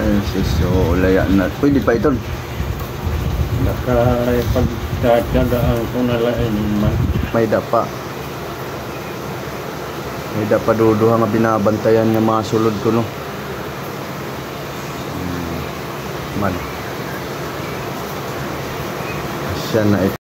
Ay, so, laya na. Pwede pa ito. Nakapagdadaan ko na lain man. May dapa. May dapa duduha nga binabantayan nga mga sulod ko, no? Man. Asya na ito.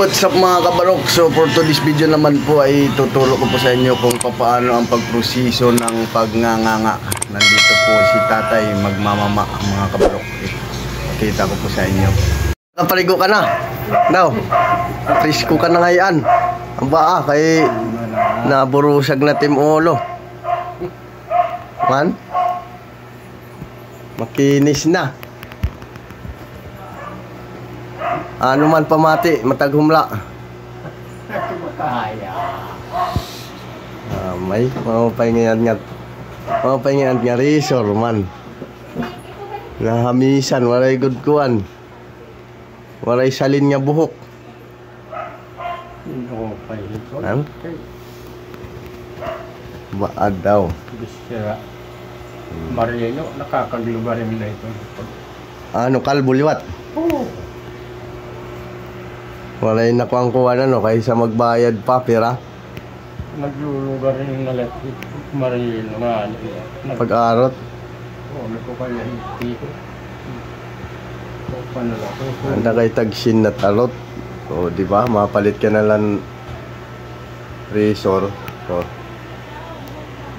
What's up mga kabarok? So for today's video naman po ay tuturo ko po sa inyo kung paano ang pagproseso ng pagnganganga. Nandito po si tatay magmamama mga kabarok. Pakita ko po sa inyo. Kapaligo ka na daw. Trisko ka na ngayon. Ang baa kay naburusag na tim ulo. Man? Makinis na. Ano man pamati, mataghumla. May mapahingan nga resor man. Nahamisan, walay good kuan. Walay salin nga buhok. Ano? Baad daw. Bisira. Marino, nakakaglubarin na ito. Ano, kalbo liwat? Oo. Walay nakuangkuhan ano, kaysa magbayad pa, pera. Naglulugar yung nalat, marino nga. Pag-arot. Oo, nagkukaya iti. Anda kay tagsin na talot. O, di ba? Mapalit ka na lang resor. O,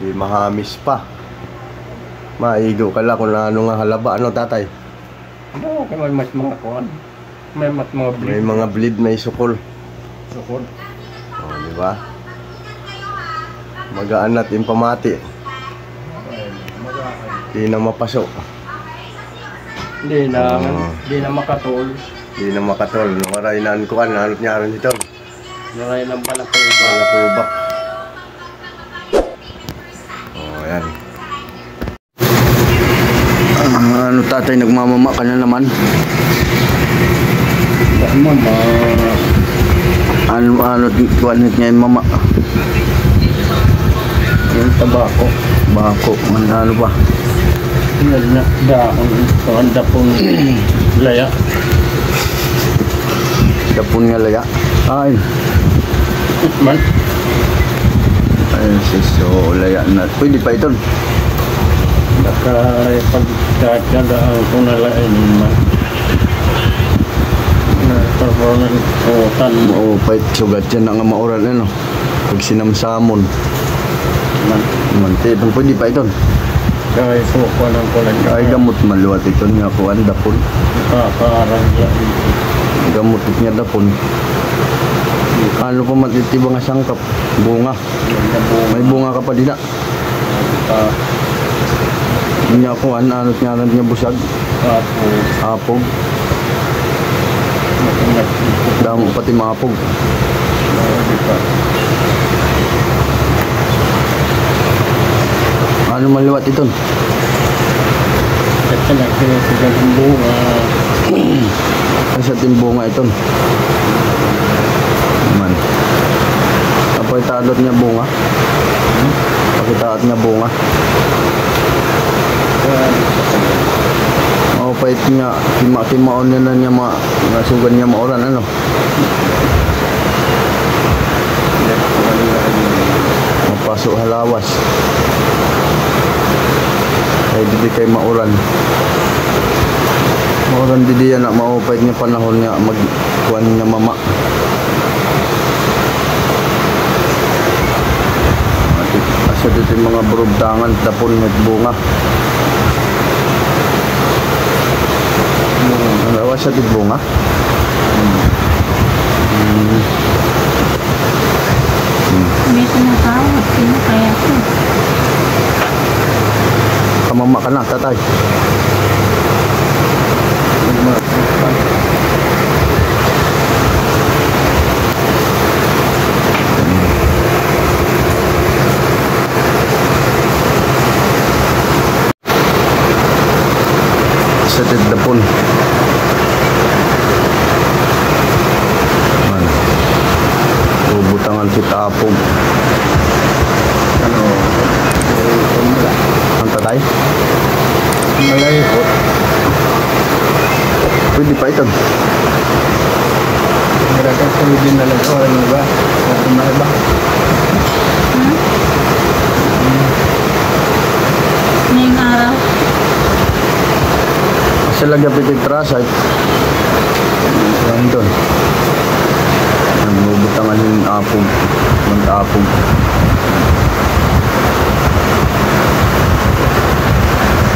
di mahamis pa. Maigo ka lang kung ano nga halaba. Ano, tatay? Oo, kaya may mas mga kuhan. May mga bleed. May mga bleed, may sukol. Sukol. O, di ba? Magaan natin pamati. Di na mapasok. Di na makatol. Di na makatol. Waray na kuan, hanot niya rin ito. Waray lang pala po iba. Palakubak. O, yan. Ano tatay, nagmamama ka na naman? Mama. Ano kuanit niya yung mama? Yung tabako. Bako, ano ba? Dahon. Ang dapon laya. Dapon nga laya? Ay. Man. Ay, so laya na. Pwede pa ito? Nakapagdadaan ko na lain man. Oo, pait sugat yan nga mauran ano. Pag sinamsamon. Mante, pwede pa ito. Kaya suko ng kulan. Ay gamot maluwat ito nga kuan dapon. Kakaarang yan. Gamot niya dapon. Ano pa matitibang nga sangkap? Bunga. May bunga ka pa din na. Niya kuan, ano niya busag? Apog. Damo pati mapog. Ano maliwat ito? Ito na sa bunga. Ay sa timbunga ito. Man. Apoy talot niya bunga. Pakitaat niya bunga. Oh, pait niya, kima-kimaon niya na niya masugan niya mauran, ano? Mapasok halawas. Ay, didi kay mauran. Mauran didi yan, maupait niya panahon niya, magkuhan niya mama. Asa dito yung mga burubdangan, tapon ng bunga. Ano sa bunga? May tinatawag, sino kaya ito? Kamama ka na, tatay. Asetit dapon. Man. Bubutangan kita apog. Ano? Tumula. Ang tatay? Malayo po. Pwede pa ito. Mereka din na lang. Ano ba? Ano ba? Ngayong araw. Kasi lagyan pitik trasay. Yan doon. Bubutangan yung apog. Mantapog.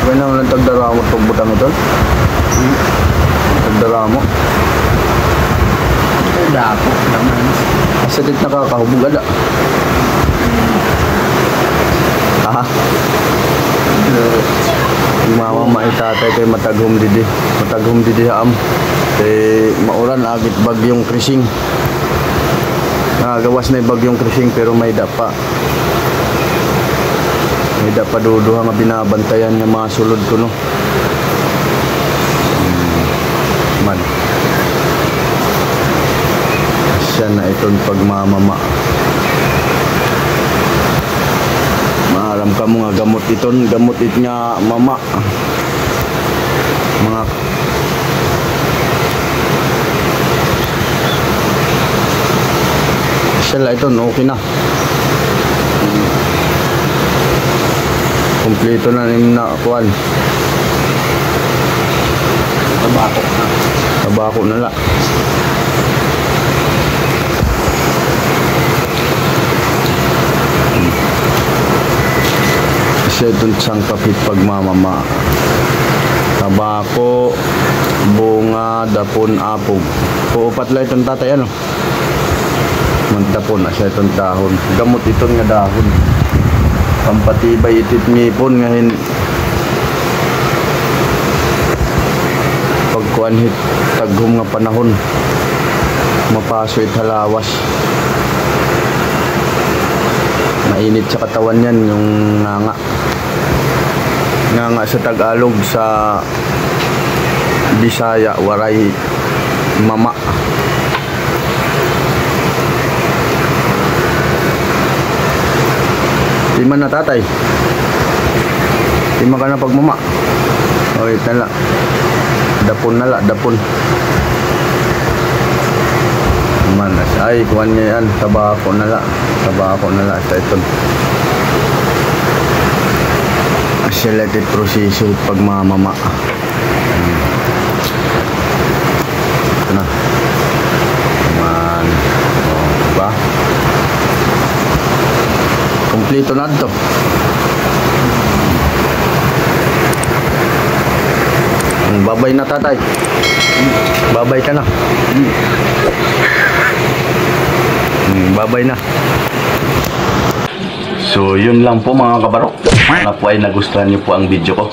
Kaya naman ang tagdaramo at pagbutang ito? Tagdaramo? Dapo naman. Asetit nakakahubog ada. Ha? Yung mama maitatay kay mataghum didi haam kay mauran agit bagyong krising. Nagawas na yung bagyong krising pero may dapa duduha nga binabantayan ng mga sulod ko no. Man siya na itong pagmamama. Maaram ka mo nga gamot it nga mama. Mga sila ito, okay na. Kompleto na rin na kuwan. Tabako na la. Siya itong sangkapit pagmamama. Tabako, bunga, dapon, apog. Puupat lang itong tatay ano. Magdapon na siya itong dahon. Gamot itong nga dahon. Pampatibay itit ngipon ngayon. Pagkuanhit taghum nga panahon. Mapaso it halawas. Mainit sa katawan yan yung nganga. Nganga sa Tagalog, sa Bisaya waray mama. Lima na tatay. Lima ka na pagmama. Okay, tala. Dapon na la, dapon. Manas. Ay, kuhan niya yan. Tabako na la. Tabako na la. Sa ito. Accelerated proseso pagmamama. Ito na. Man. O, diba? Kompleto na ito. Babay na tatay. Babay ka na. Babay na. So yun lang po mga kabarok. Sana po ay nagustuhan niyo po ang video ko.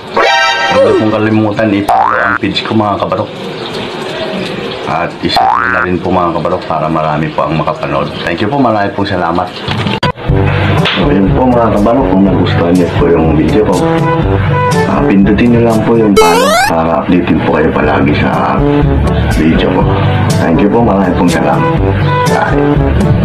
Huwag pong kalimutan i-follow ang page ko mga kabarok. At i-share na rin po mga kabarok para marami po ang makapanood. Thank you po, marami pong salamat. So yun po mga kabarok, kung nagustuhan niyo po yung video ko, pindutin niyo lang po yung follow para updated po kayo palagi sa video ko. Thank you po, marami pong salamat. Bye.